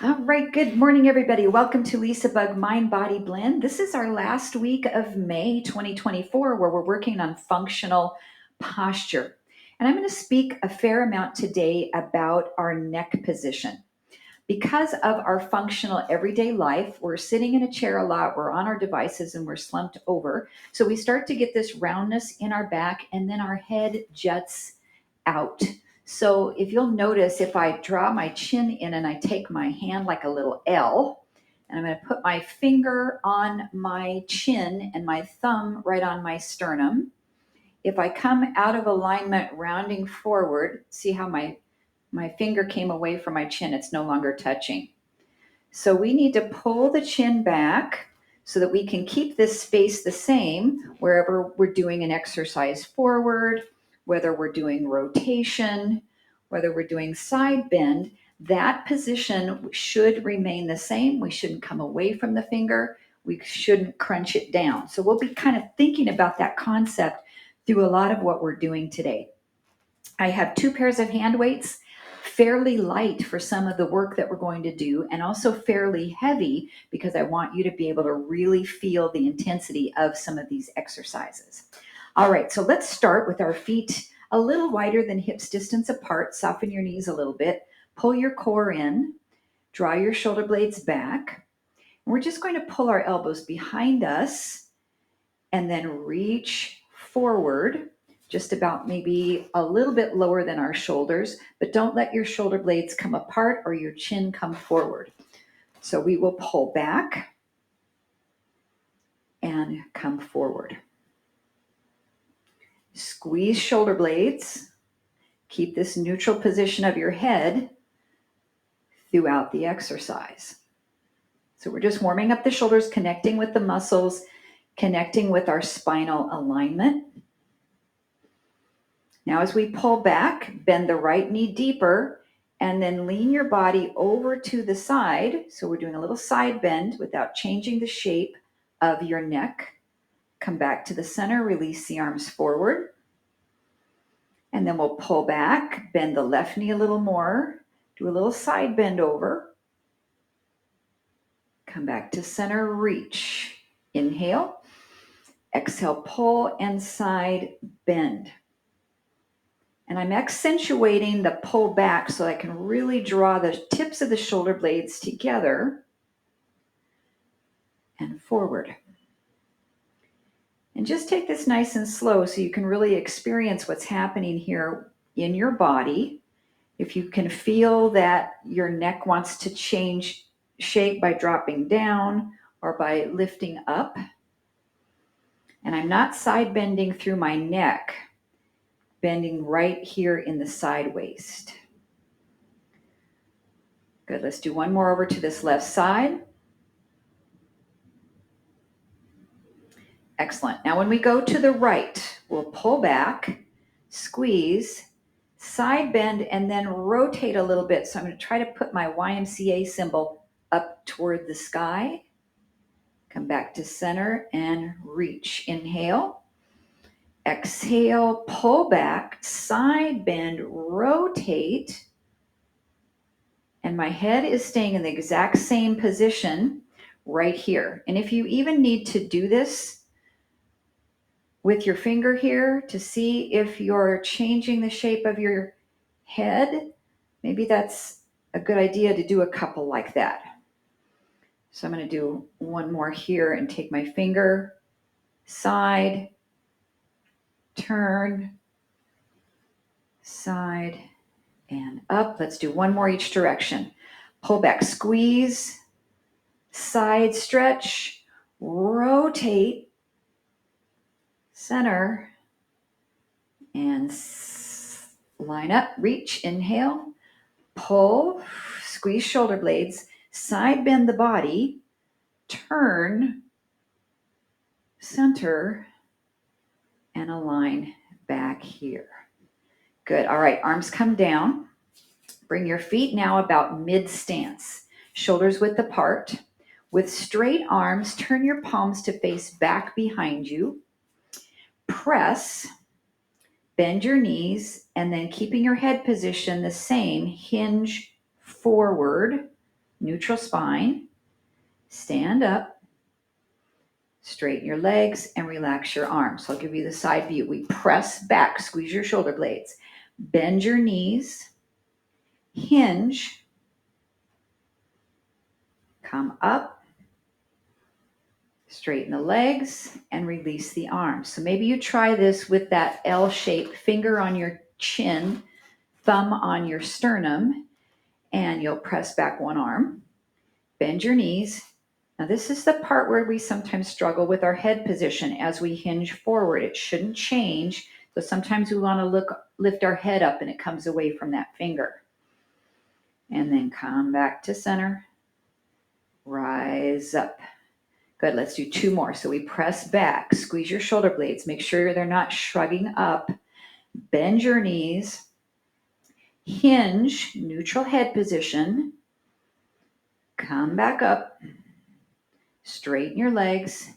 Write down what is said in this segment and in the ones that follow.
All right, good morning, everybody. Welcome to LisaBug Mind Body Blend. This is our last week of May 2024, where we're working on functional posture. And I'm going to speak a fair amount today about our neck position. Because of our functional everyday life, we're sitting in a chair a lot, we're on our devices, and we're slumped over. So we start to get this roundness in our back, and then our head juts out. So if you'll notice, if I draw my chin in and I take my hand like a little L, and I'm going to put my finger on my chin and my thumb right on my sternum. If I come out of alignment, rounding forward, see how my finger came away from my chin, it's no longer touching. So we need to pull the chin back so that we can keep this space the same wherever we're doing an exercise forward, whether we're doing rotation, whether we're doing side bend. That position should remain the same. We shouldn't come away from the finger. We shouldn't crunch it down. So we'll be kind of thinking about that concept through a lot of what we're doing today. I have 2 pairs of hand weights, fairly light for some of the work that we're going to do, and also fairly heavy because I want you to be able to really feel the intensity of some of these exercises. All right, so let's start with our feet a little wider than hips distance apart. Soften your knees a little bit. Pull your core in. Draw your shoulder blades back. And we're just going to pull our elbows behind us and then reach forward, just about maybe a little bit lower than our shoulders, but don't let your shoulder blades come apart or your chin come forward. So we will pull back and come forward. Squeeze shoulder blades. Keep this neutral position of your head throughout the exercise. So we're just warming up the shoulders, connecting with the muscles, connecting with our spinal alignment. Now, as we pull back, bend the right knee deeper and then lean your body over to the side. So we're doing a little side bend without changing the shape of your neck. Come back to the center, release the arms forward. And then we'll pull back, bend the left knee a little more, do a little side bend over. Come back to center, reach. Inhale, exhale, pull and side bend. And I'm accentuating the pull back so I can really draw the tips of the shoulder blades together and forward. And just take this nice and slow so you can really experience what's happening here in your body. If you can feel that your neck wants to change shape by dropping down or by lifting up. And I'm not side bending through my neck, bending right here in the side waist. Good, let's do one more over to this left side. Excellent. Now when we go to the right, we'll pull back, squeeze, side bend, and then rotate a little bit. So I'm going to try to put my YMCA symbol up toward the sky. Come back to center and reach. Inhale. Exhale, pull back, side bend, rotate. And my head is staying in the exact same position right here. And if you even need to do this with your finger here to see if you're changing the shape of your head, maybe that's a good idea to do a couple like that. So I'm going to do one more here and take my finger, side, turn, side, and up. Let's do one more each direction. Pull back, squeeze, side stretch, rotate, center, and line up, reach, inhale, pull, squeeze shoulder blades, side bend the body, turn, center, and align back here. Good. All right, arms come down. Bring your feet now about mid-stance, shoulders width apart. With straight arms, turn your palms to face back behind you. Press, bend your knees, and then keeping your head position the same, hinge forward, neutral spine. Stand up, straighten your legs, and relax your arms. So I'll give you the side view. We press back, squeeze your shoulder blades, bend your knees, hinge, come up, straighten the legs, and release the arms. So maybe you try this with that L shape, finger on your chin, thumb on your sternum, and you'll press back one arm, bend your knees. Now this is the part where we sometimes struggle with our head position as we hinge forward. It shouldn't change. So sometimes we want to lift our head up and it comes away from that finger. And then come back to center, rise up. Good, let's do two more. So we press back, squeeze your shoulder blades, make sure they're not shrugging up, bend your knees, hinge, neutral head position, come back up, straighten your legs,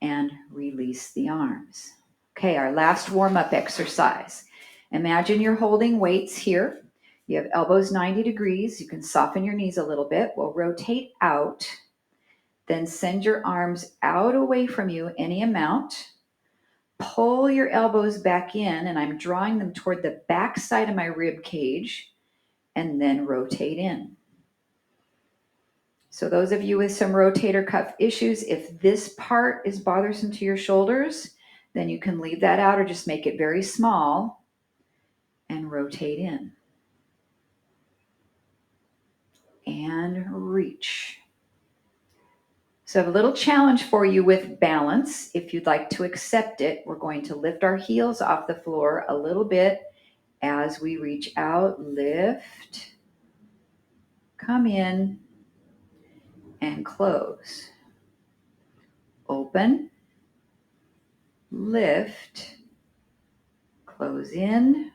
and release the arms. Okay, our last warm-up exercise. Imagine you're holding weights here. You have elbows 90 degrees. You can soften your knees a little bit. We'll rotate out. Then send your arms out away from you any amount. Pull your elbows back in, and I'm drawing them toward the back side of my rib cage, and then rotate in. So those of you with some rotator cuff issues, if this part is bothersome to your shoulders, then you can leave that out or just make it very small and rotate in. And reach. So I have a little challenge for you with balance. If you'd like to accept it, we're going to lift our heels off the floor a little bit as we reach out, lift, come in, and close. Open, lift, close in.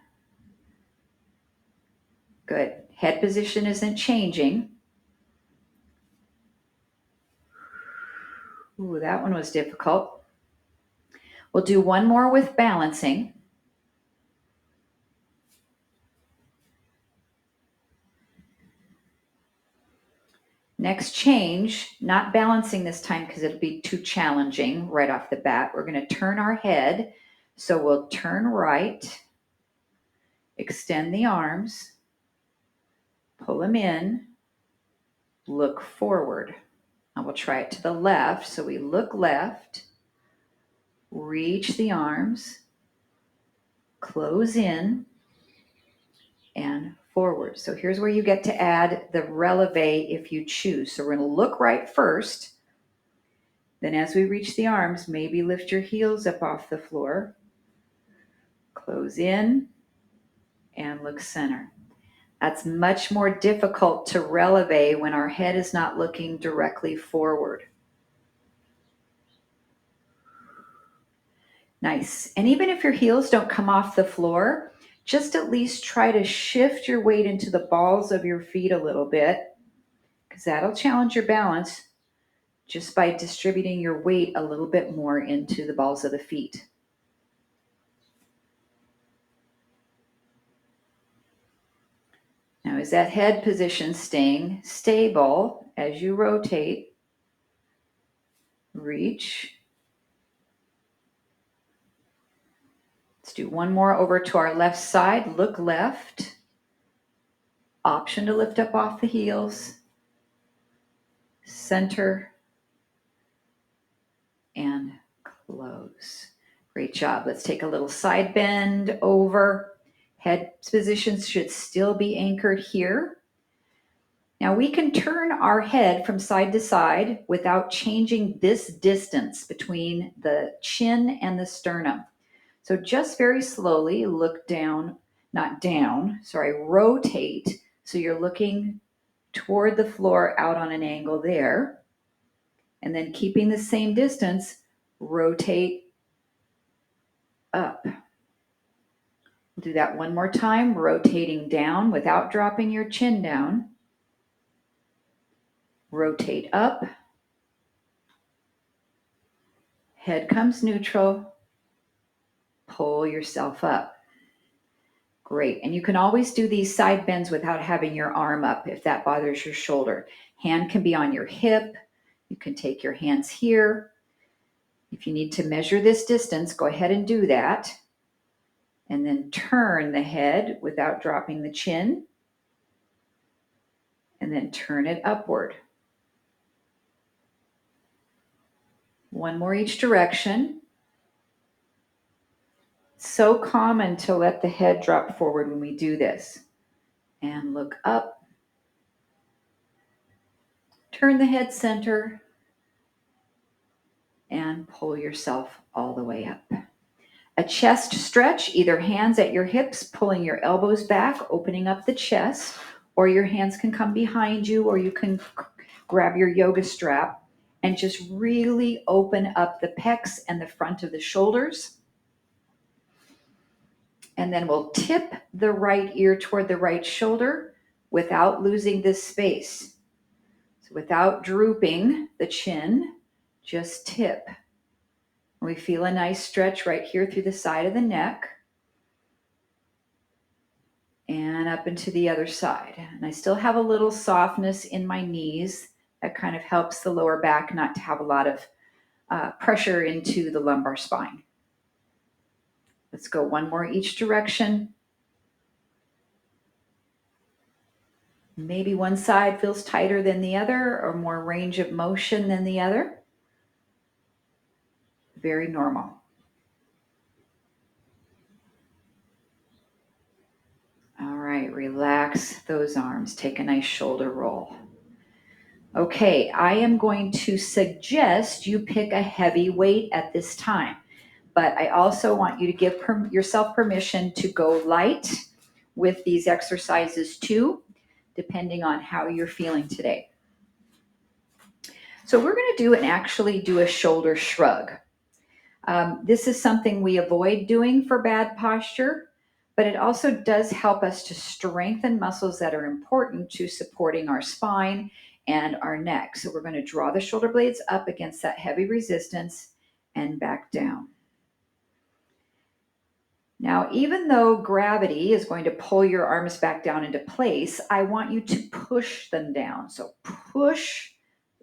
Good. Head position isn't changing. Ooh, that one was difficult. We'll do one more with balancing. Next change, not balancing this time because it'll be too challenging right off the bat. We're going to turn our head. So we'll turn right, extend the arms, pull them in, look forward. Now we'll try it to the left. So we look left, reach the arms, close in, and forward. So here's where you get to add the releve if you choose. So we're going to look right first. Then as we reach the arms, maybe lift your heels up off the floor. Close in and look center. That's much more difficult to releve when our head is not looking directly forward. Nice. And even if your heels don't come off the floor, just at least try to shift your weight into the balls of your feet a little bit, because that'll challenge your balance just by distributing your weight a little bit more into the balls of the feet. Now, is that head position staying stable as you rotate? Reach. Let's do one more over to our left side. Look left. Option to lift up off the heels. Center. And close. Great job. Let's take a little side bend over. Head positions should still be anchored here. Now we can turn our head from side to side without changing this distance between the chin and the sternum. So just very slowly look down, not down, sorry, rotate. So you're looking toward the floor out on an angle there. And then keeping the same distance, rotate up. We'll do that one more time, rotating down without dropping your chin down. Rotate up. Head comes neutral. Pull yourself up. Great. And you can always do these side bends without having your arm up if that bothers your shoulder. Hand can be on your hip. You can take your hands here. If you need to measure this distance, go ahead and do that. And then turn the head without dropping the chin. And then turn it upward. One more each direction. So common to let the head drop forward when we do this. And look up. Turn the head center. And pull yourself all the way up. A chest stretch, either hands at your hips, pulling your elbows back, opening up the chest, or your hands can come behind you, or you can grab your yoga strap and just really open up the pecs and the front of the shoulders. And then we'll tip the right ear toward the right shoulder without losing this space. So without drooping the chin, just tip. We feel a nice stretch right here through the side of the neck and up into the other side. And I still have a little softness in my knees. That kind of helps the lower back not to have a lot of pressure into the lumbar spine. Let's go one more each direction. Maybe one side feels tighter than the other or more range of motion than the other. Very normal. All right, relax those arms. Take a nice shoulder roll. Okay, I am going to suggest you pick a heavy weight at this time, but I also want you to give yourself permission to go light with these exercises too, depending on how you're feeling today. So we're going to actually do a shoulder shrug. This is something we avoid doing for bad posture, but it also does help us to strengthen muscles that are important to supporting our spine and our neck. So we're going to draw the shoulder blades up against that heavy resistance and back down. Now, even though gravity is going to pull your arms back down into place, I want you to push them down. So push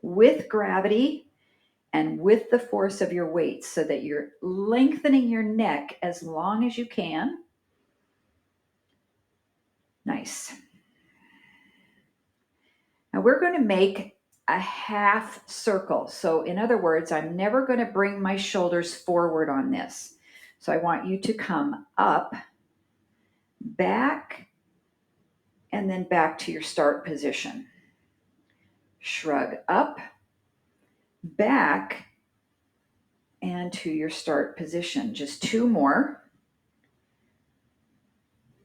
with gravity and with the force of your weight so that you're lengthening your neck as long as you can. Nice. Now we're going to make a half circle. So in other words, I'm never going to bring my shoulders forward on this. So I want you to come up, back, and then back to your start position. Shrug up, back, and to your start position. Just two more.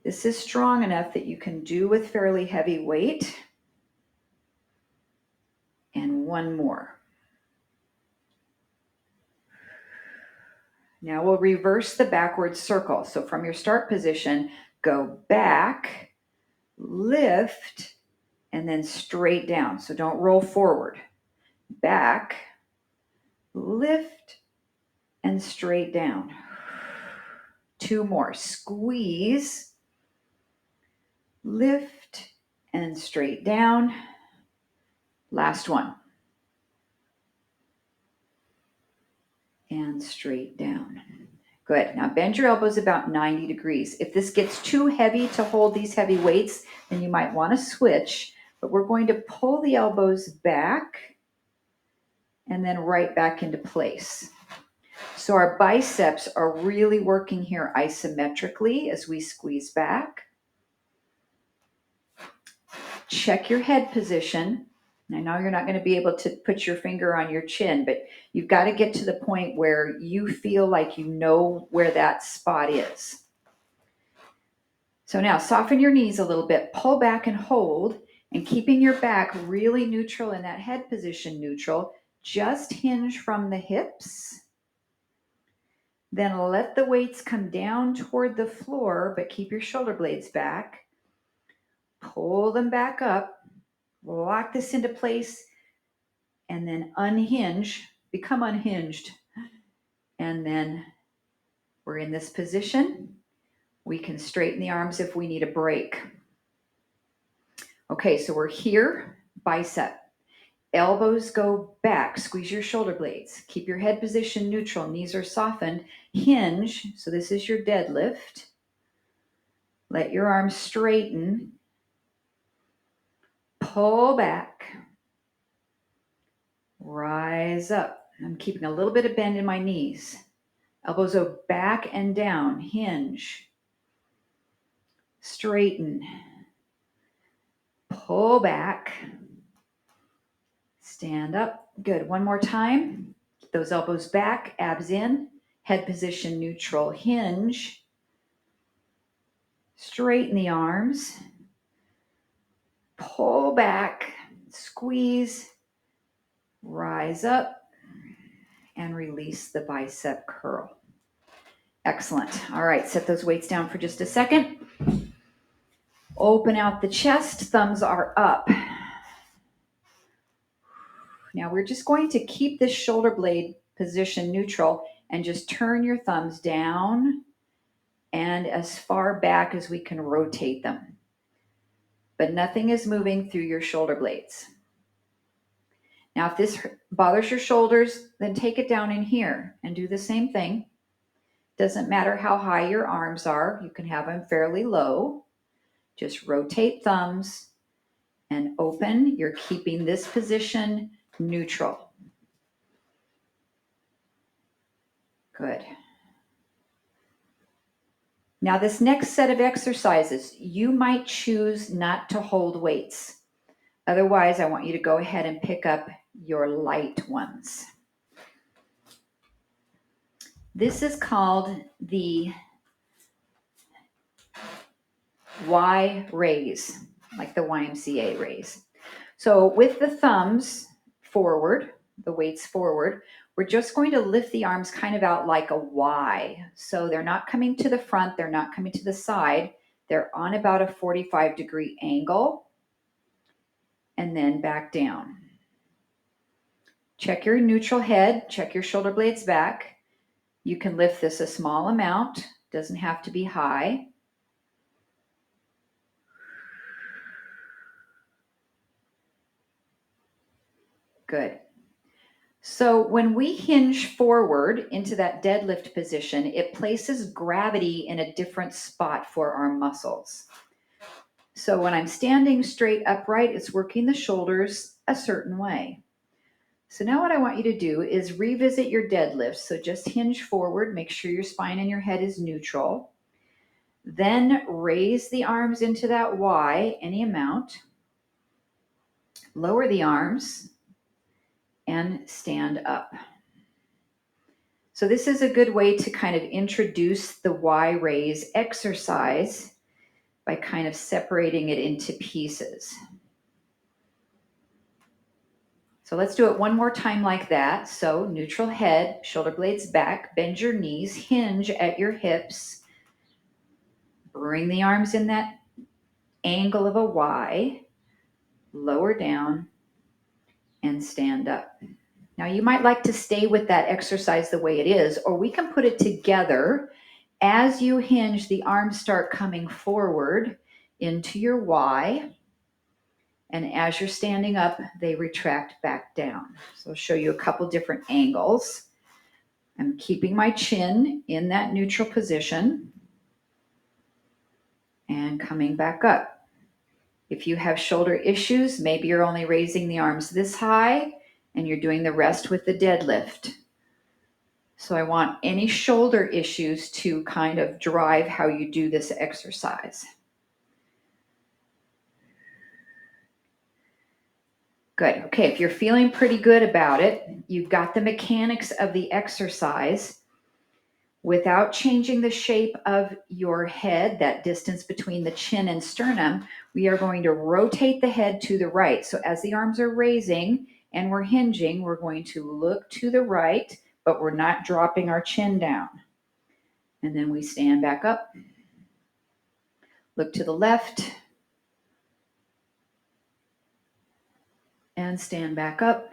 This is strong enough that you can do with fairly heavy weight. And one more. Now we'll reverse the backward circle. So from your start position, go back, lift, and then straight down. So don't roll forward. Back, lift, and straight down. Two more. Squeeze, lift, and straight down. Last one. And straight down. Good. Now bend your elbows about 90 degrees. If this gets too heavy to hold these heavy weights, then you might want to switch, but we're going to pull the elbows back and then right back into place. So our biceps are really working here isometrically as we squeeze back. Check your head position. I know you're not going to be able to put your finger on your chin, but you've got to get to the point where you feel like you know where that spot is. So now soften your knees a little bit, pull back and hold, and keeping your back really neutral in that head position neutral, just hinge from the hips. Then let the weights come down toward the floor, but keep your shoulder blades back. Pull them back up. Lock this into place and then unhinge, become unhinged. And then we're in this position. We can straighten the arms if we need a break. Okay, so we're here, bicep. Elbows go back, squeeze your shoulder blades. Keep your head position neutral, knees are softened. Hinge, so this is your deadlift. Let your arms straighten. Pull back. Rise up. I'm keeping a little bit of bend in my knees. Elbows go back and down. Hinge. Straighten. Pull back. Stand up. Good. One more time. Keep those elbows back, abs in. Head position neutral. Hinge. Straighten the arms. Pull back. Squeeze. Rise up. And release the bicep curl. Excellent. All right, set those weights down for just a second. Open out the chest, thumbs are up. Now we're just going to keep this shoulder blade position neutral and just turn your thumbs down and as far back as we can rotate them. But nothing is moving through your shoulder blades. Now if this bothers your shoulders, then take it down in here and do the same thing. Doesn't matter how high your arms are, you can have them fairly low. Just rotate thumbs and open. You're keeping this position neutral. Good. Now this next set of exercises, you might choose not to hold weights. Otherwise, I want you to go ahead and pick up your light ones. This is called the Y raise, like the YMCA raise. So with the thumbs forward, the weights forward, we're just going to lift the arms kind of out like a Y. So they're not coming to the front, they're not coming to the side. They're on about a 45-degree angle and then back down. Check your neutral head, check your shoulder blades back. You can lift this a small amount, doesn't have to be high. Good. So when we hinge forward into that deadlift position, it places gravity in a different spot for our muscles. So when I'm standing straight upright, it's working the shoulders a certain way. So now what I want you to do is revisit your deadlift. So just hinge forward, make sure your spine and your head is neutral. Then raise the arms into that Y, any amount. Lower the arms and stand up. So this is a good way to kind of introduce the Y raise exercise by kind of separating it into pieces. So let's do it one more time like that. So neutral head, shoulder blades back, bend your knees, hinge at your hips, bring the arms in that angle of a Y, lower down, and stand up. Now you might like to stay with that exercise the way it is, or we can put it together. As you hinge, the arms start coming forward into your Y. And as you're standing up, they retract back down. So I'll show you a couple different angles. I'm keeping my chin in that neutral position and coming back up. If you have shoulder issues, maybe you're only raising the arms this high and you're doing the rest with the deadlift. So I want any shoulder issues to kind of drive how you do this exercise. Good. Okay, if you're feeling pretty good about it, you've got the mechanics of the exercise without changing the shape of your head, that distance between the chin and sternum. We are going to rotate the head to the right. So as the arms are raising and we're hinging, we're going to look to the right, but we're not dropping our chin down. And then we stand back up, look to the left, and stand back up.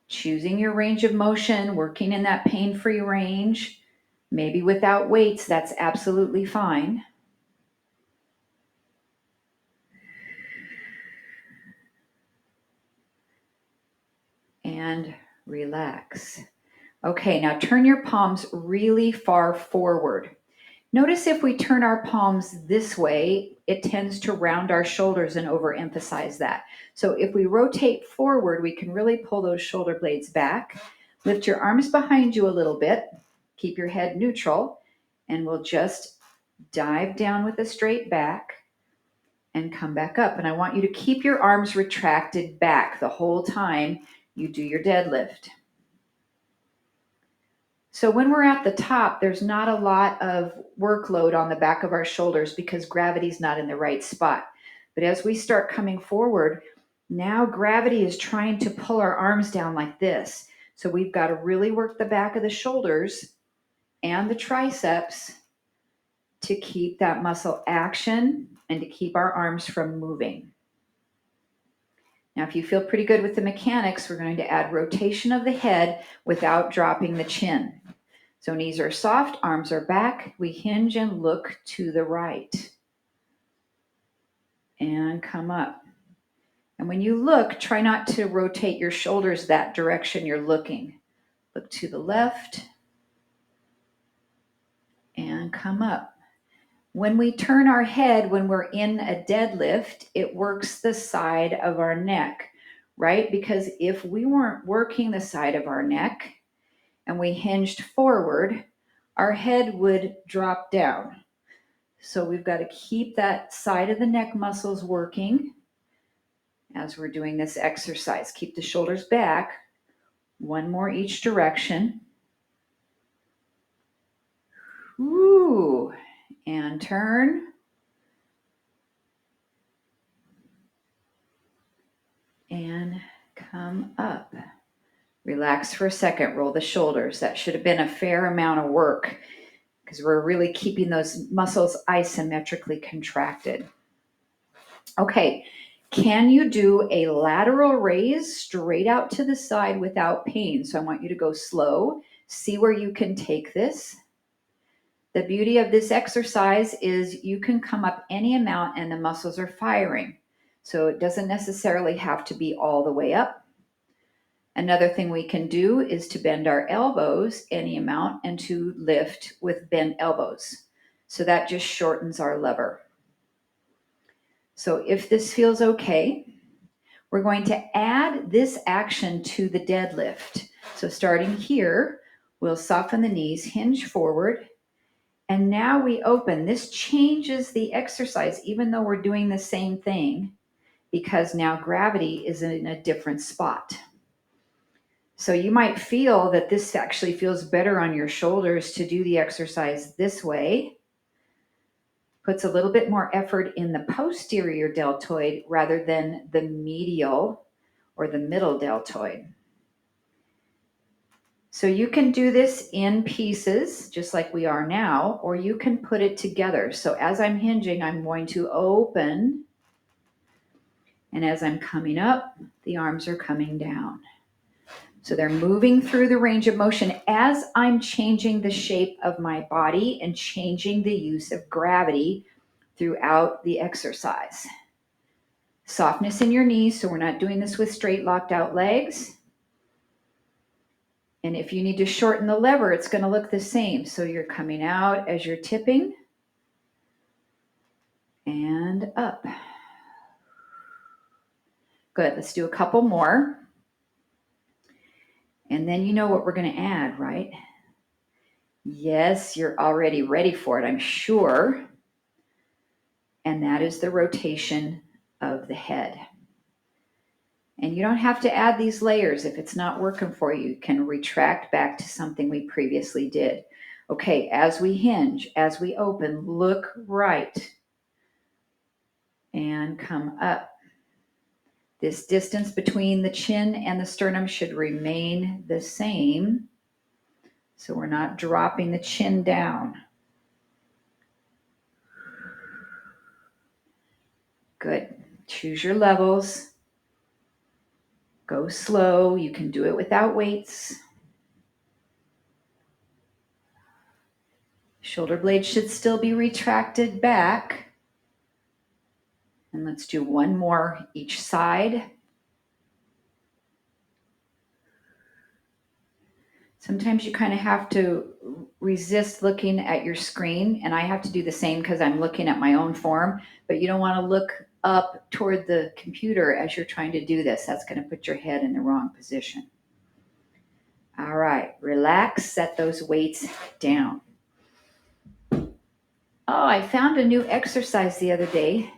Choosing your range of motion, working in that pain-free range. Maybe without weights, that's absolutely fine. And relax. Okay, now turn your palms really far forward. Notice if we turn our palms this way, it tends to round our shoulders and overemphasize that. So if we rotate forward, we can really pull those shoulder blades back. Lift your arms behind you a little bit. Keep your head neutral, and we'll just dive down with a straight back and come back up. And I want you to keep your arms retracted back the whole time you do your deadlift. So when we're at the top, there's not a lot of workload on the back of our shoulders because gravity's not in the right spot. But as we start coming forward, now gravity is trying to pull our arms down like this. So we've got to really work the back of the shoulders and the triceps to keep that muscle action and to keep our arms from moving. Now, if you feel pretty good with the mechanics, we're going to add rotation of the head without dropping the chin. So knees are soft, arms are back. We hinge and look to the right. And come up. And when you look, try not to rotate your shoulders that direction you're looking. Look to the left. And come up. When we turn our head, when we're in a deadlift, it works the side of our neck, right? Because if we weren't working the side of our neck and we hinged forward, our head would drop down. So we've got to keep that side of the neck muscles working as we're doing this exercise. Keep the shoulders back, one more each direction. Ooh, and turn. And come up. Relax for a second, roll the shoulders. That should have been a fair amount of work because we're really keeping those muscles isometrically contracted. Okay, can you do a lateral raise straight out to the side without pain? So I want you to go slow, see where you can take this. The beauty of this exercise is you can come up any amount and the muscles are firing. So it doesn't necessarily have to be all the way up. Another thing we can do is to bend our elbows any amount and to lift with bent elbows. So that just shortens our lever. So if this feels okay, we're going to add this action to the deadlift. So starting here, we'll soften the knees, hinge forward, and now we open. This changes the exercise, even though we're doing the same thing, because now gravity is in a different spot. So you might feel that this actually feels better on your shoulders to do the exercise this way. Puts a little bit more effort in the posterior deltoid rather than the medial or the middle deltoid. So you can do this in pieces, just like we are now, or you can put it together. So as I'm hinging, I'm going to open. And as I'm coming up, the arms are coming down. So they're moving through the range of motion as I'm changing the shape of my body and changing the use of gravity throughout the exercise. Softness in your knees, so we're not doing this with straight locked out legs. And if you need to shorten the lever, it's going to look the same. So you're coming out as you're tipping and up. Good, let's do a couple more. And then you know what we're going to add, right? Yes, you're already ready for it, I'm sure. And that is the rotation of the head. And you don't have to add these layers. If it's not working for you, you can retract back to something we previously did. Okay, as we hinge, as we open, look right and come up. This distance between the chin and the sternum should remain the same, so we're not dropping the chin down. Good. Choose your levels. Go slow. You can do it without weights. Shoulder blades should still be retracted back. And let's do one more each side. Sometimes you kind of have to resist looking at your screen, and I have to do the same because I'm looking at my own form, but you don't want to look up toward the computer as you're trying to do this. That's going to put your head in the wrong position. All right, relax, set those weights down. Oh, I found a new exercise the other day,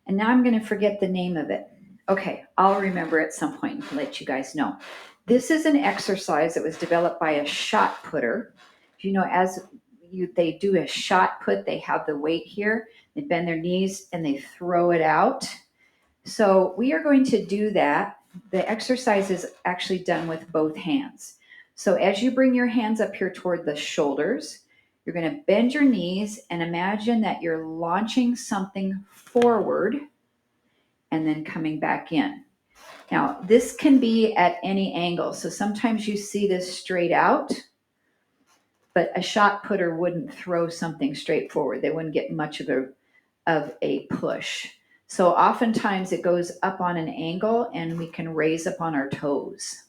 and now I'm going to forget the name of it. Okay, I'll remember at some point and let you guys know. This is an exercise that was developed by a shot putter. You know, they do a shot put, they have the weight here, they bend their knees and they throw it out. So we are going to do that. The exercise is actually done with both hands. So as you bring your hands up here toward the shoulders, you're going to bend your knees and imagine that you're launching something forward and then coming back in. Now, this can be at any angle. So sometimes you see this straight out, but a shot putter wouldn't throw something straight forward. They wouldn't get much of a push. So oftentimes it goes up on an angle and we can raise up on our toes.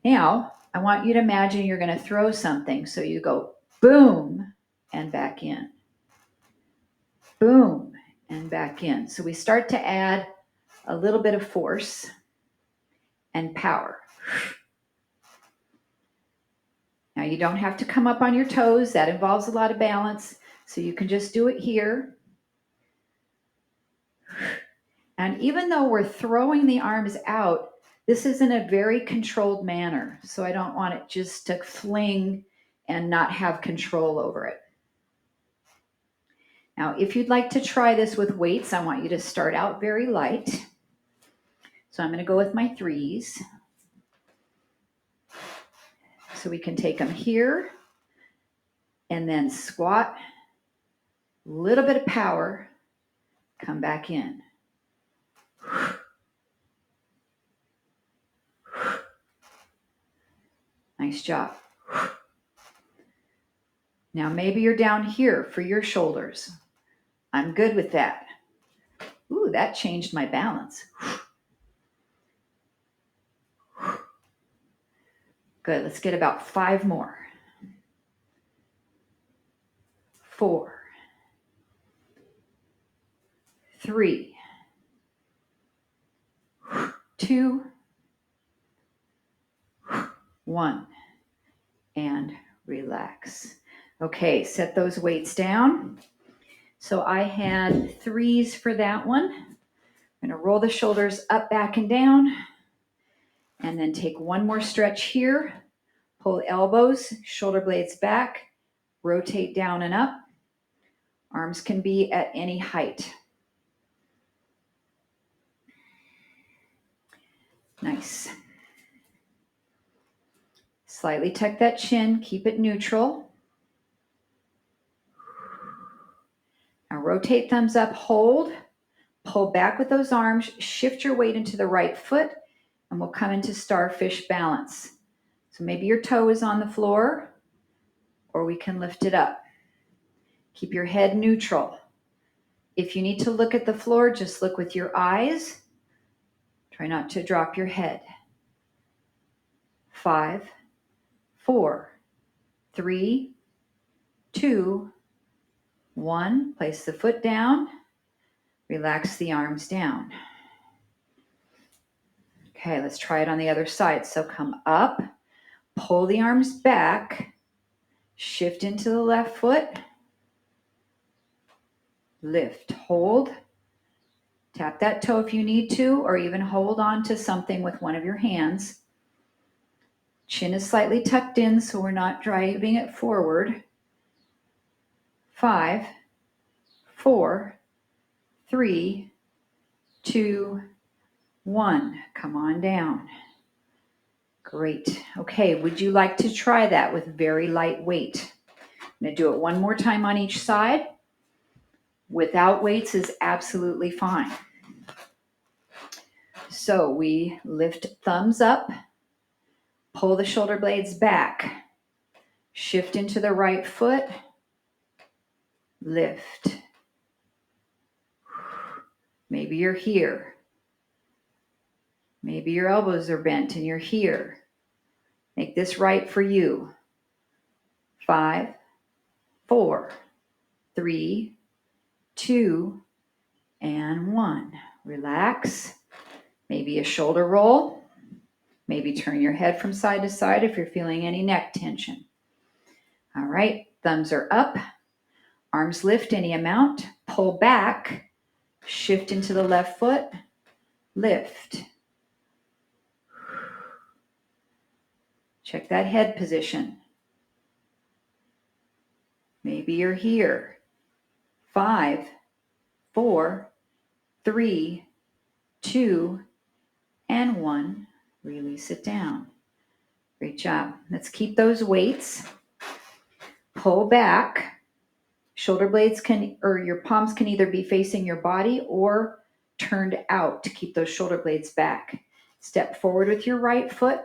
Now, I want you to imagine you're going to throw something. So you go boom and back in. Boom and back in. So we start to add a little bit of force and power. Now you don't have to come up on your toes. That involves a lot of balance. So you can just do it here. And even though we're throwing the arms out, this is in a very controlled manner. So I don't want it just to fling and not have control over it. Now, if you'd like to try this with weights, I want you to start out very light. So I'm going to go with my 3s. So we can take them here and then squat, a little bit of power, come back in. Nice job. Now maybe you're down here for your shoulders. I'm good with that. Ooh, that changed my balance. Good, let's get about 5 more. 4, 3, 2, 1, and relax. Okay, set those weights down. So I had 3s for that one. I'm going to roll the shoulders up, back, and down. And then take one more stretch here. Pull elbows, shoulder blades back, rotate down and up. Arms can be at any height. Nice. Slightly tuck that chin, keep it neutral. Now rotate thumbs up, hold, pull back with those arms, shift your weight into the right foot, and we'll come into starfish balance. So maybe your toe is on the floor, or we can lift it up. Keep your head neutral. If you need to look at the floor, just look with your eyes. Try not to drop your head. 5, 4, 3, 2, 1. Place the foot down. Relax the arms down. Okay, let's try it on the other side. So come up, pull the arms back, shift into the left foot, lift, hold, tap that toe if you need to, or even hold on to something with one of your hands. Chin is slightly tucked in so we're not driving it forward. 5, 4, 3, 2, 1. Come on down. Great. Okay, would you like to try that with very light weight? I'm going to do it one more time on each side. Without weights is absolutely fine. So we lift thumbs up, pull the shoulder blades back, Shift into the right foot. Lift. Maybe you're here. Maybe your elbows are bent and you're here. Make this right for you. 5, 4, 3, 2, and 1. Relax. Maybe a shoulder roll. Maybe turn your head from side to side if you're feeling any neck tension. All right, thumbs are up. Arms lift any amount. Pull back. Shift into the left foot. Lift. Check that head position. Maybe you're here. 5, 4, 3, 2, and 1. Release it down. Great job. Let's keep those weights. Pull back. Shoulder blades your palms can either be facing your body or turned out to keep those shoulder blades back. Step forward with your right foot.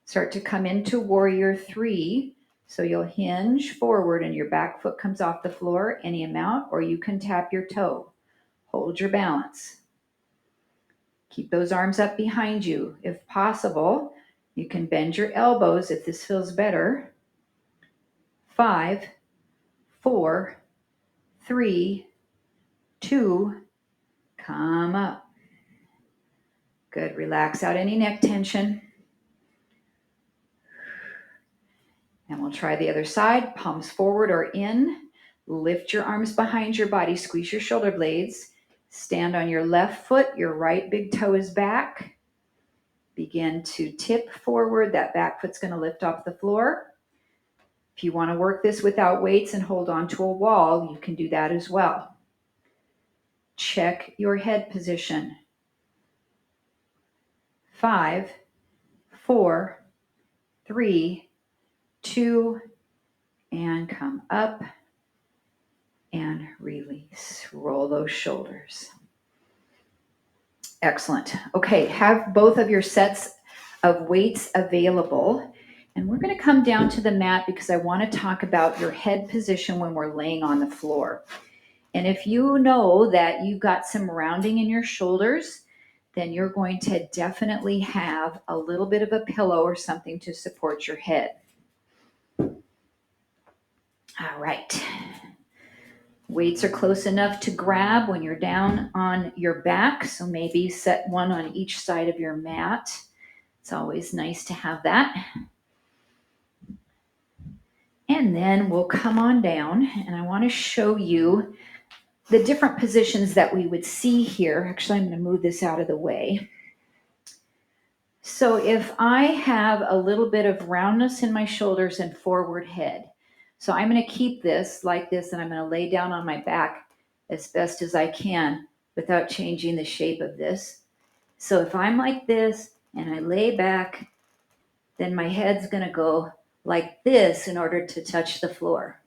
Start to come into warrior 3. So you'll hinge forward and your back foot comes off the floor any amount, or you can tap your toe. Hold your balance. Keep those arms up behind you. If possible, you can bend your elbows if this feels better. 5, 4, 3, 2, come up. Good. Relax out any neck tension. And we'll try the other side. Palms forward or in. Lift your arms behind your body. Squeeze your shoulder blades. Stand on your left foot. Your right big toe is back. Begin to tip forward. That back foot's going to lift off the floor. If you want to work this without weights and hold on to a wall, you can do that as well. Check your head position. 5, 4, 3, 2, and come up and release. Roll those shoulders. Excellent. Okay, have both of your sets of weights available. And we're going to come down to the mat because I want to talk about your head position when we're laying on the floor. And if you know that you've got some rounding in your shoulders, then you're going to definitely have a little bit of a pillow or something to support your head. All right. Weights are close enough to grab when you're down on your back. So maybe set one on each side of your mat. It's always nice to have that. And then we'll come on down and I want to show you the different positions that we would see here. Actually, I'm going to move this out of the way. So if I have a little bit of roundness in my shoulders and forward head, so I'm going to keep this like this and I'm going to lay down on my back as best as I can without changing the shape of this. So if I'm like this and I lay back, then my head's going to go like this in order to touch the floor.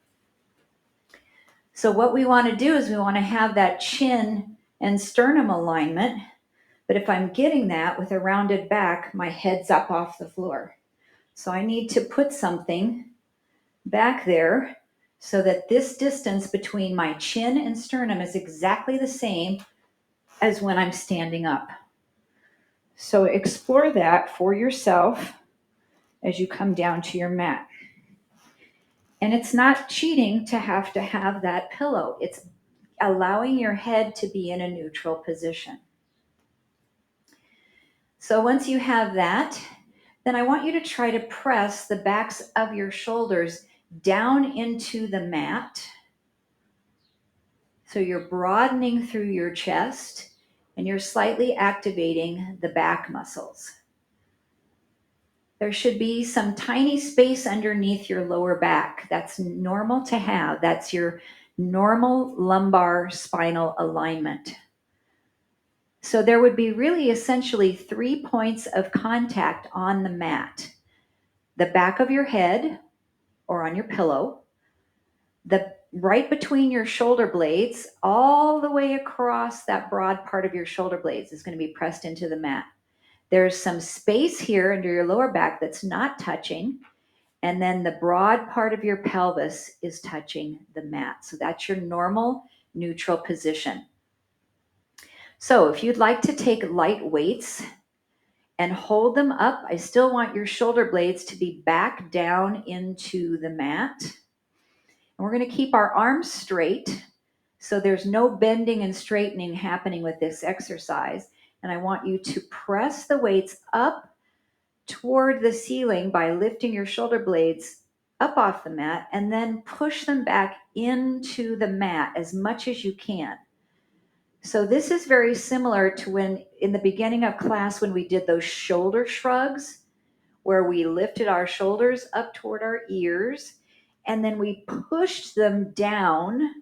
So what we want to do is we want to have that chin and sternum alignment. But if I'm getting that with a rounded back, my head's up off the floor. So I need to put something back there so that this distance between my chin and sternum is exactly the same as when I'm standing up. So explore that for yourself as you come down to your mat. And it's not cheating to have that pillow. It's allowing your head to be in a neutral position. So once you have that, then I want you to try to press the backs of your shoulders down into the mat. So you're broadening through your chest and you're slightly activating the back muscles. There should be some tiny space underneath your lower back. That's normal to have. That's your normal lumbar spinal alignment. So there would be really essentially 3 points of contact on the mat. The back of your head or on your pillow, the right between your shoulder blades, all the way across that broad part of your shoulder blades is going to be pressed into the mat. There's some space here under your lower back that's not touching, And then the broad part of your pelvis is touching the mat. So that's your normal neutral position. So if you'd like to take light weights and hold them up, I still want your shoulder blades to be back down into the mat. And we're going to keep our arms straight. So there's no bending and straightening happening with this exercise. And I want you to press the weights up toward the ceiling by lifting your shoulder blades up off the mat and then push them back into the mat as much as you can. So this is very similar to when in the beginning of class when we did those shoulder shrugs where we lifted our shoulders up toward our ears and then we pushed them down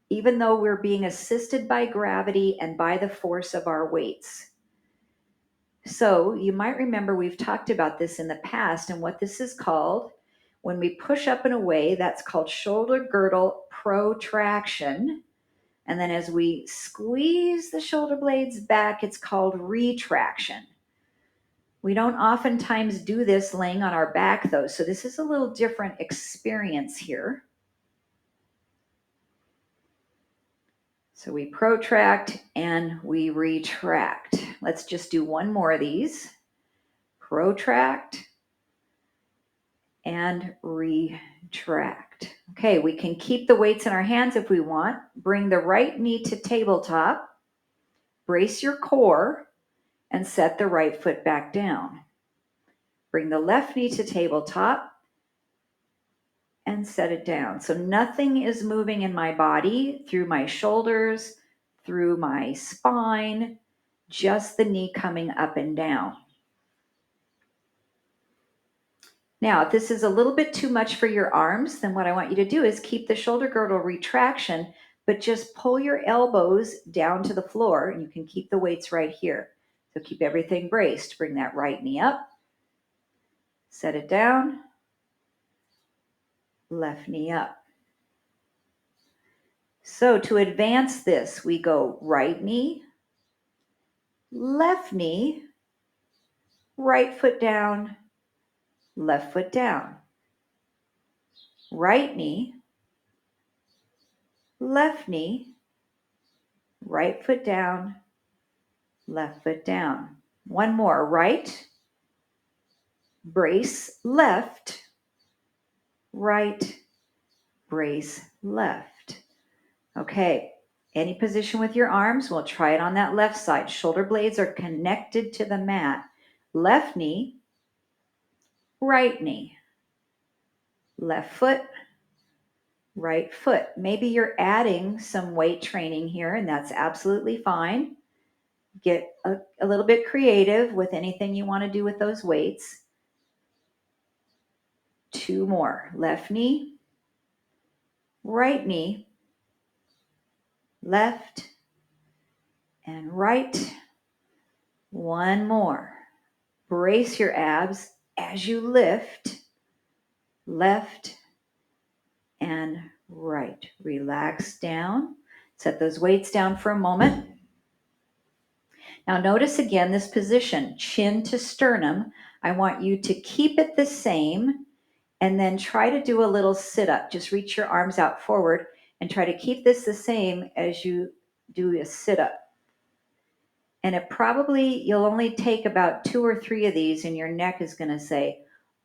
even though we're being assisted by gravity and by the force of our weights. So you might remember we've talked about this in the past, and what this is called, when we push up and away, that's called shoulder girdle protraction. And then as we squeeze the shoulder blades back, it's called retraction. We don't oftentimes do this laying on our back though, so this is a little different experience here. So we protract and we retract. Let's just do one more of these. Protract and retract. Okay, we can keep the weights in our hands if we want. Bring the right knee to tabletop. Brace your core and set the right foot back down. Bring the left knee to tabletop and set it down. So nothing is moving in my body through my shoulders, through my spine, just the knee coming up and down. Now, if this is a little bit too much for your arms, then what I want you to do is keep the shoulder girdle retraction, but just pull your elbows down to the floor, and you can keep the weights right here. So keep everything braced. Bring that right knee up, set it down, left knee up. So to advance this, we go right knee, right foot down, left foot down. Right knee, left knee, right foot down, left foot down. One more, right, brace, left, right, brace, left. Okay, any position with your arms, we'll try it on that left side. Shoulder blades are connected to the mat. Left knee, right knee, left foot, right foot. Maybe you're adding some weight training here, and that's absolutely fine. Get a little bit creative with anything you want to do with those weights. Two more. Left knee, right knee, left and right. One more. Brace your abs as you lift, left and right. Relax down. Set those weights down for a moment. Now notice again this position, chin to sternum. I want you to keep it the same and then try to do a little sit-up. Just reach your arms out forward and try to keep this the same as you do a sit-up. And it probably, you'll only take about 2 or 3 of these and your neck is going to say,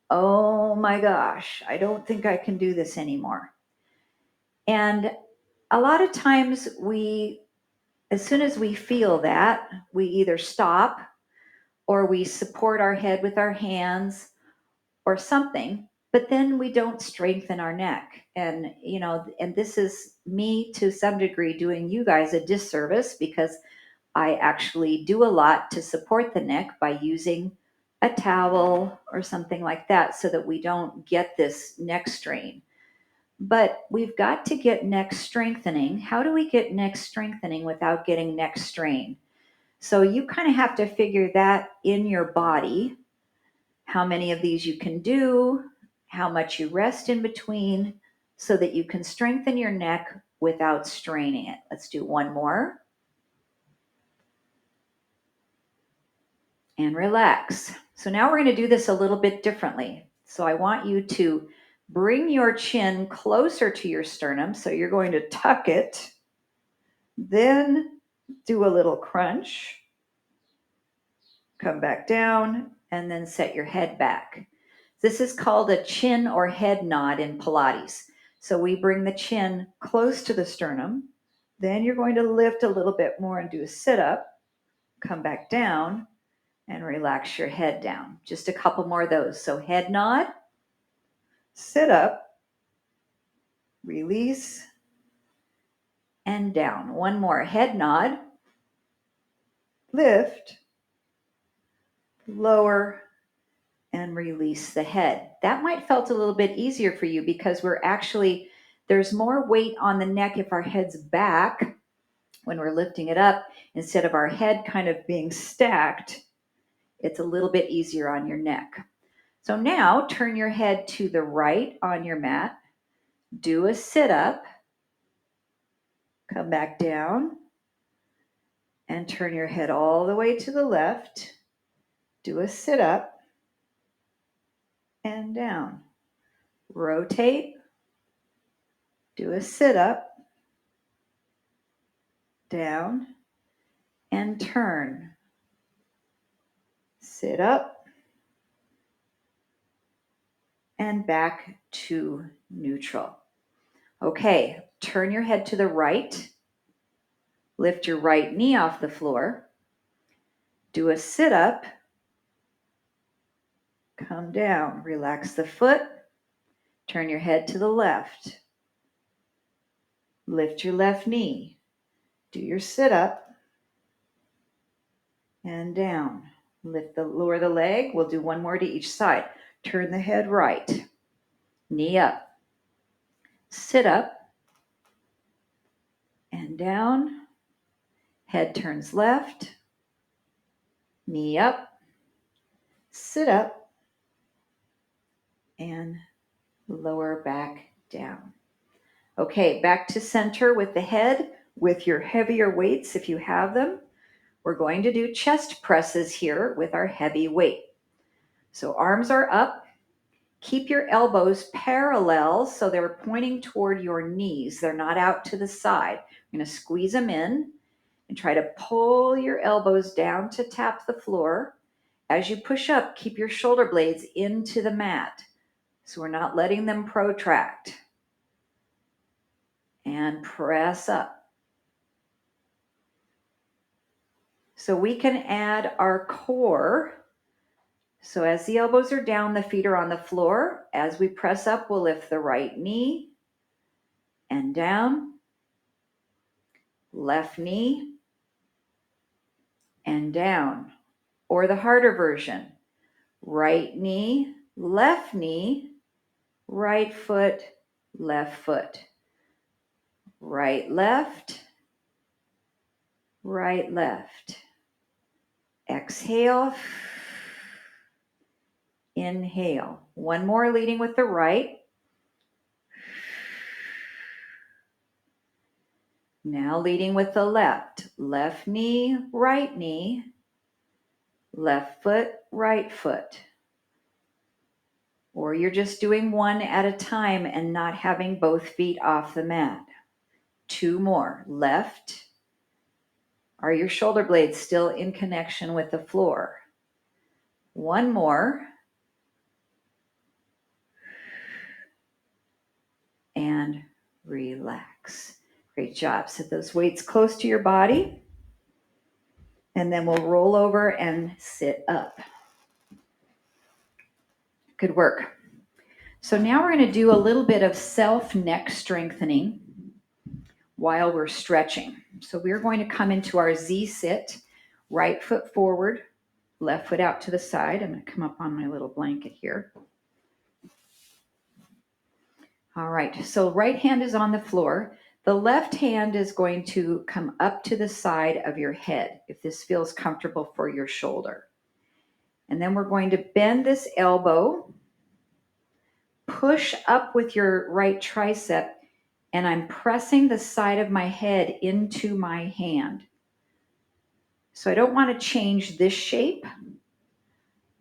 oh my gosh, I don't think I can do this anymore. And a lot of times as soon as we feel that, we either stop or we support our head with our hands or something, but then we don't strengthen our neck. And, and this is me to some degree doing you guys a disservice because I actually do a lot to support the neck by using a towel or something like that so that we don't get this neck strain. But we've got to get neck strengthening. How do we get neck strengthening without getting neck strain? So you kind of have to figure that in your body, how many of these you can do, how much you rest in between, so that you can strengthen your neck without straining it. Let's do one more. And relax. So now we're going to do this a little bit differently. So I want you to bring your chin closer to your sternum. So you're going to tuck it, then do a little crunch, come back down, and then set your head back. This is called a chin or head nod in Pilates. So we bring the chin close to the sternum. Then you're going to lift a little bit more and do a sit up, come back down, and relax your head down. Just a couple more of those. So head nod, sit up, release, and down. One more. Head nod, lift, lower, and release the head. That might felt a little bit easier for you because there's more weight on the neck if our head's back when we're lifting it up instead of our head kind of being stacked. It's a little bit easier on your neck. So now turn your head to the right on your mat, do a sit up, come back down, and turn your head all the way to the left, do a sit up, and down. Rotate, do a sit up, down, and turn. Sit up, and back to neutral. Okay, turn your head to the right, lift your right knee off the floor, do a sit up, come down, relax the foot, turn your head to the left, lift your left knee, do your sit up, and down. Lower the leg. We'll do one more to each side. Turn the head right, knee up, sit up, and down. Head turns left, knee up, sit up, and lower back down. Okay, back to center with the head, with your heavier weights if you have them. We're going to do chest presses here with our heavy weight. So arms are up. Keep your elbows parallel so they're pointing toward your knees. They're not out to the side. You're going to squeeze them in and try to pull your elbows down to tap the floor. As you push up, keep your shoulder blades into the mat. So we're not letting them protract. And press up. So we can add our core. So as the elbows are down, the feet are on the floor. As we press up, we'll lift the right knee and down, left knee and down. Or the harder version, right knee, right foot, left foot. Right, left, right, left. Exhale, inhale. One more leading with the right. Now leading with the left. Left knee, left foot, right foot. Or you're just doing one at a time and not having both feet off the mat. Two more. Left. Are your shoulder blades still in connection with the floor? One more. And relax. Great job. Set those weights close to your body. And then we'll roll over and sit up. Good work. So now we're going to do a little bit of self neck strengthening while we're stretching. So we're going to come into our Z sit, right foot forward, left foot out to the side. I'm going to come up on my little blanket here. All right, so right hand is on the floor. The left hand is going to come up to the side of your head, if this feels comfortable for your shoulder. And then we're going to bend this elbow, push up with your right tricep, and I'm pressing the side of my head into my hand. So I don't want to change this shape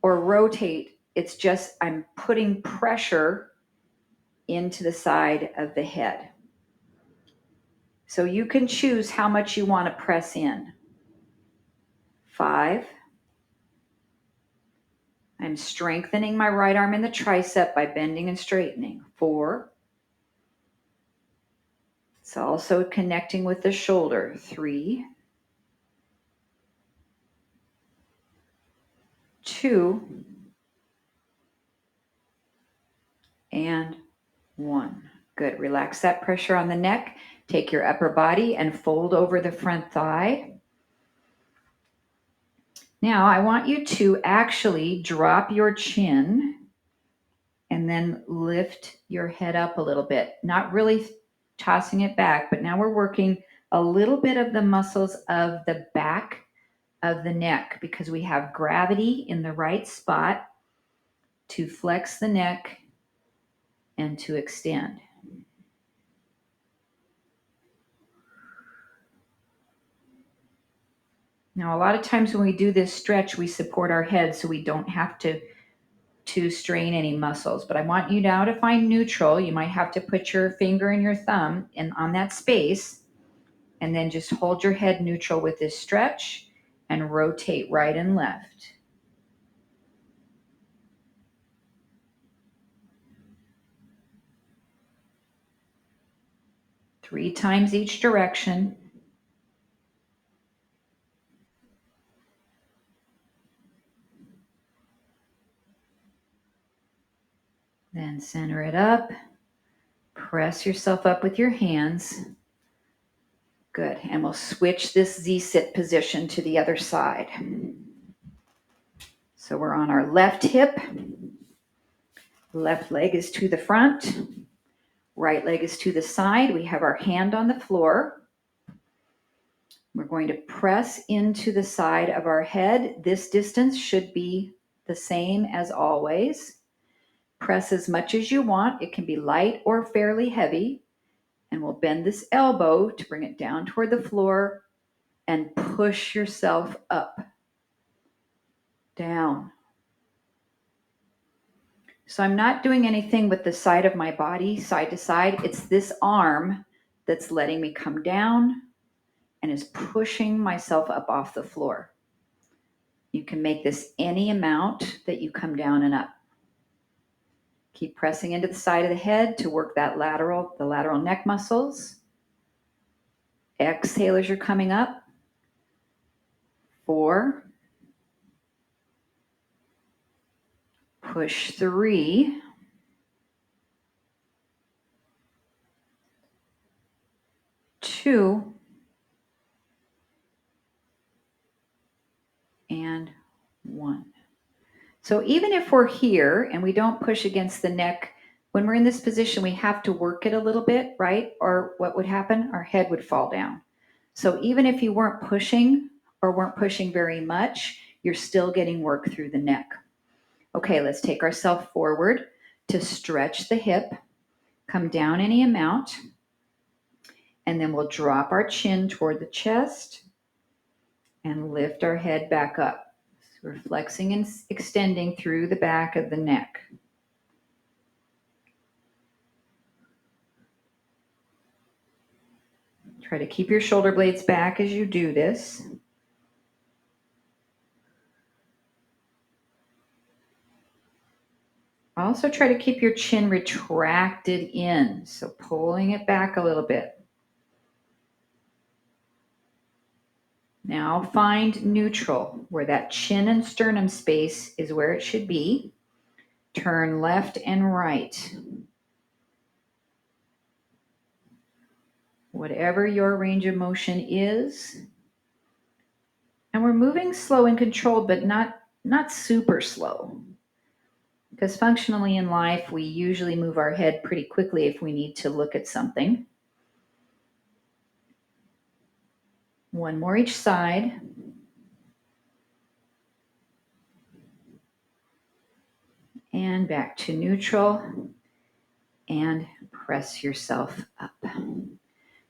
or rotate It's just I'm putting pressure into the side of the head. So you can choose how much you want to press in. 5. I'm strengthening my right arm in the tricep by bending and straightening. 4. It's also connecting with the shoulder. 3. 2. And 1. Good. Relax that pressure on the neck. Take your upper body and fold over the front thigh. Now I want you to actually drop your chin and then lift your head up a little bit. Not really tossing it back, but now we're working a little bit of the muscles of the back of the neck because we have gravity in the right spot to flex the neck and to extend. Now, a lot of times when we do this stretch, we support our head so we don't have to strain any muscles. But I want you now to find neutral. You might have to put your finger and your thumb on that space and then just hold your head neutral with this stretch and rotate right and left. Three times each direction. Then center it up. Press yourself up with your hands. Good. And we'll switch this Z-sit position to the other side. So we're on our left hip. Left leg is to the front. Right leg is to the side. We have our hand on the floor. We're going to press into the side of our head. This distance should be the same as always. Press as much as you want. It can be light or fairly heavy. And we'll bend this elbow to bring it down toward the floor and push yourself up, down. So I'm not doing anything with the side of my body, side to side. It's this arm that's letting me come down and is pushing myself up off the floor. You can make this any amount that you come down and up. Keep pressing into the side of the head to work the lateral neck muscles. Exhale as you're coming up. 4. Push 3. 2. And 1. So even if we're here and we don't push against the neck, when we're in this position, we have to work it a little bit, right? Or what would happen? Our head would fall down. So even if you weren't pushing or weren't pushing very much, you're still getting work through the neck. Okay, let's take ourselves forward to stretch the hip, come down any amount, and then we'll drop our chin toward the chest and lift our head back up. So we're flexing and extending through the back of the neck. Try to keep your shoulder blades back as you do this. Also try to keep your chin retracted in, so pulling it back a little bit. Now find neutral, where that chin and sternum space is where it should be. Turn left and right. Whatever your range of motion is. And we're moving slow and controlled, but not super slow. Because functionally in life, we usually move our head pretty quickly if we need to look at something. One more each side. And back to neutral. And press yourself up.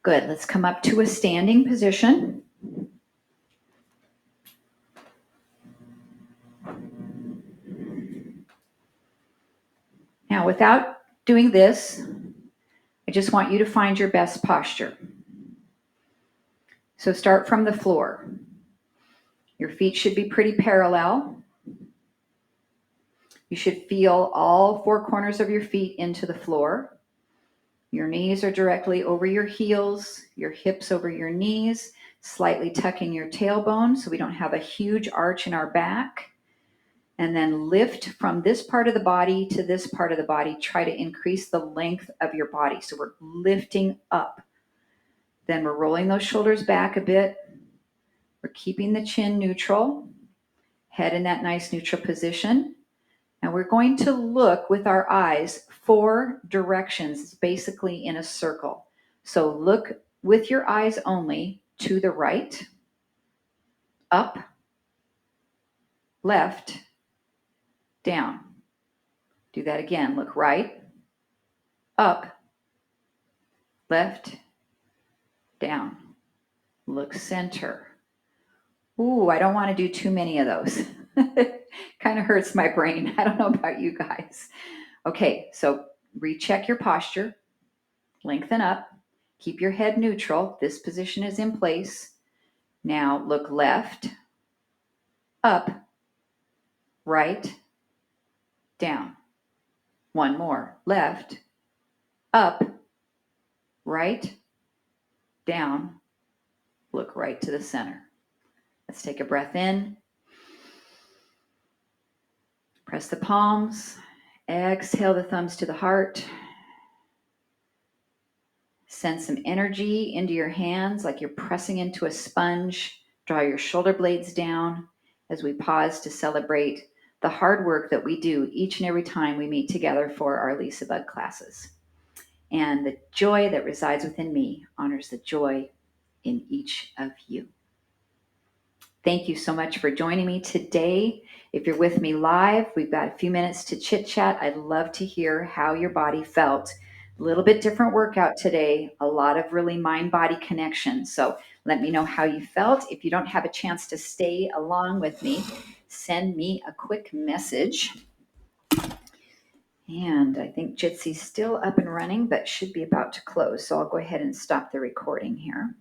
Good. Let's come up to a standing position. Now, without doing this, I just want you to find your best posture. So start from the floor. Your feet should be pretty parallel. You should feel all four corners of your feet into the floor. Your knees are directly over your heels, your hips over your knees, slightly tucking your tailbone so we don't have a huge arch in our back. And then lift from this part of the body to this part of the body. Try to increase the length of your body. So we're lifting up. Then we're rolling those shoulders back a bit. We're keeping the chin neutral, head in that nice neutral position. And we're going to look with our eyes 4 directions, basically in a circle. So look with your eyes only to the right, up, left, down. Do that again. Look right, up, left, down. Look center. Ooh, I don't want to do too many of those. Kind of hurts my brain. I don't know about you guys. Okay, so recheck your posture. Lengthen up. Keep your head neutral. This position is in place. Now look left, up, right, down. One more. Left, up, right, down. Look right to the center. Let's take a breath in. Press the palms. Exhale the thumbs to the heart. Send some energy into your hands like you're pressing into a sponge. Draw your shoulder blades down as we pause to celebrate the hard work that we do each and every time we meet together for our LisaBug classes. And the joy that resides within me honors the joy in each of you. Thank you so much for joining me today. If you're with me live, we've got a few minutes to chit chat. I'd love to hear how your body felt. A little bit different workout today, a lot of really mind-body connection. So let me know how you felt. If you don't have a chance to stay along with me, send me a quick message. And I think Jitsy's still up and running, but should be about to close. So I'll go ahead and stop the recording here.